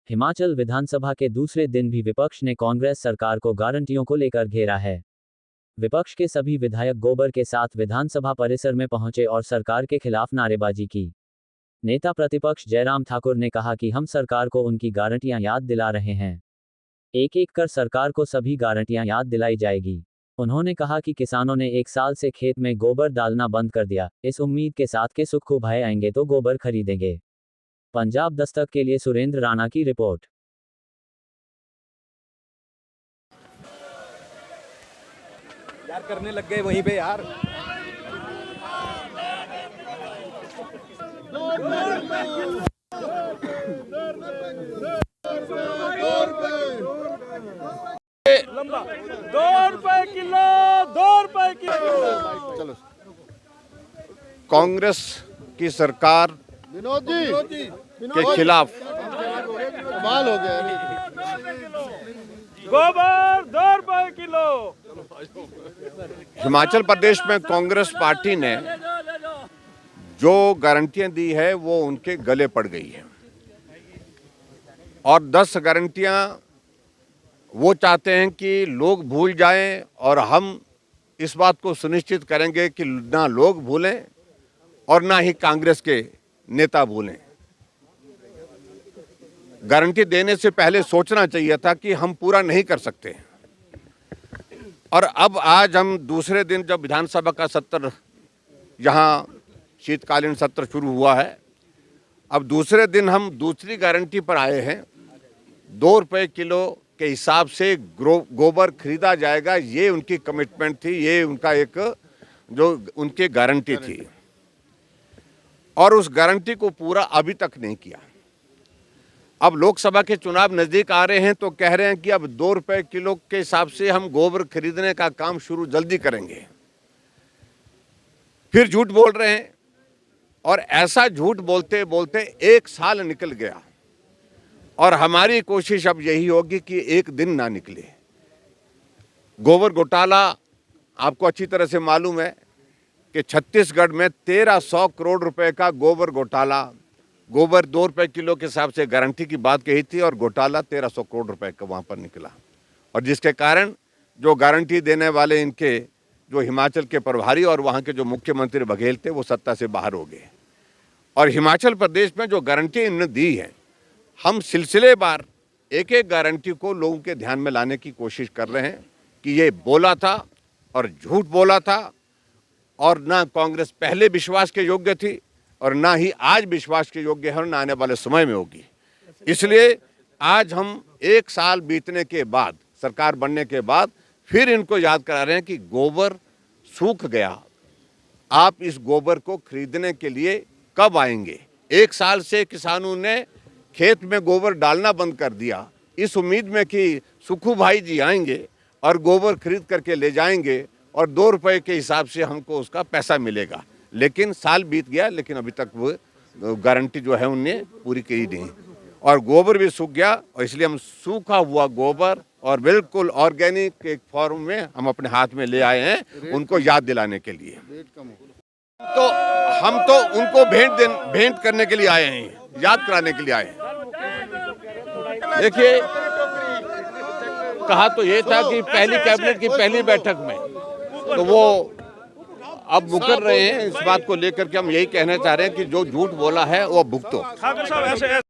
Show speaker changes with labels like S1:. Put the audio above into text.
S1: हिमाचल विधानसभा के दूसरे दिन भी विपक्ष ने कांग्रेस सरकार को गारंटियों को लेकर घेरा है। विपक्ष के सभी विधायक गोबर के साथ विधानसभा परिसर में पहुंचे और सरकार के खिलाफ नारेबाजी की। नेता प्रतिपक्ष जयराम ठाकुर ने कहा कि हम सरकार को उनकी गारंटियां याद दिला रहे हैं। एक एक कर सरकार को सभी गारंटियां याद दिलाई जाएगी। उन्होंने कहा कि किसानों ने 1 साल से खेत में गोबर डालना बंद कर दिया, इस उम्मीद के साथ कि सुक्खू भाई आएंगे तो गोबर खरीदेंगे। पंजाब दस्तक के लिए सुरेंद्र राणा की रिपोर्ट।
S2: यार करने लग गए वहीं पे यार। लंबा 2 रुपए किलो, 2 रुपए किलो।
S3: चलो, कांग्रेस की सरकार
S4: विनोद जी
S3: के खिलाफ
S4: कमाल हो गया।
S2: गोबर 2 रुपए किलो।
S3: हिमाचल प्रदेश में कांग्रेस पार्टी ने जो गारंटियां दी है वो उनके गले पड़ गई है और 10 गारंटियां वो चाहते हैं कि लोग भूल जाएं और हम इस बात को सुनिश्चित करेंगे कि ना लोग भूलें और ना ही कांग्रेस के नेता भूलें। गारंटी देने से पहले सोचना चाहिए था कि हम पूरा नहीं कर सकते। और अब आज हम दूसरे दिन जब विधानसभा का सत्र, यहाँ शीतकालीन सत्र शुरू हुआ है, अब दूसरे दिन हम दूसरी गारंटी पर आए हैं। 2 रुपए किलो के हिसाब से गोबर खरीदा जाएगा, ये उनकी कमिटमेंट थी, ये उनका एक जो उनकी गारंटी थी और उस गारंटी को पूरा अभी तक नहीं किया। अब लोकसभा के चुनाव नज़दीक आ रहे हैं तो कह रहे हैं कि अब 2 रुपए किलो के हिसाब से हम गोबर खरीदने का काम शुरू जल्दी करेंगे। फिर झूठ बोल रहे हैं और ऐसा झूठ बोलते बोलते 1 साल निकल गया और हमारी कोशिश अब यही होगी कि एक दिन ना निकले। गोबर घोटाला आपको अच्छी तरह से मालूम है कि छत्तीसगढ़ में 1300 करोड़ रुपए का गोबर घोटाला, गोबर 2 रुपए किलो के हिसाब से गारंटी की बात कही थी और घोटाला 1300 करोड़ रुपए का वहाँ पर निकला। और जिसके कारण जो गारंटी देने वाले इनके जो हिमाचल के प्रभारी और वहाँ के जो मुख्यमंत्री बघेल थे वो सत्ता से बाहर हो गए। और हिमाचल प्रदेश में जो गारंटी इन्होंने दी है, हम सिलसिलेवार एक एक गारंटी को लोगों के ध्यान में लाने की कोशिश कर रहे हैं कि ये बोला था और झूठ बोला था और ना कांग्रेस पहले विश्वास के योग्य थी और ना ही आज विश्वास के योग्य है और ना आने वाले समय में होगी। इसलिए आज हम 1 साल बीतने के बाद, सरकार बनने के बाद फिर इनको याद करा रहे हैं कि गोबर सूख गया, आप इस गोबर को खरीदने के लिए कब आएंगे। 1 साल से किसानों ने खेत में गोबर डालना बंद कर दिया इस उम्मीद में कि सुक्खू भाई जी आएंगे और गोबर खरीद करके ले जाएंगे और 2 रुपए के हिसाब से हमको उसका पैसा मिलेगा। लेकिन साल बीत गया, लेकिन अभी तक वो गारंटी जो है उनने पूरी की नहीं और गोबर भी सूख गया। और इसलिए हम सूखा हुआ गोबर और बिल्कुल ऑर्गेनिक एक फॉर्म में हम अपने हाथ में ले आए हैं उनको याद दिलाने के लिए। तो हम तो उनको भेंट करने के लिए आए हैं, याद कराने के लिए आए हैं। देखिए, कहा तो ये था कि पहली कैबिनेट की पहली बैठक में, तो वो अब मुकर रहे हैं। इस बात को लेकर के हम यही कहना चाह रहे हैं कि जो झूठ बोला है वो भुगतो।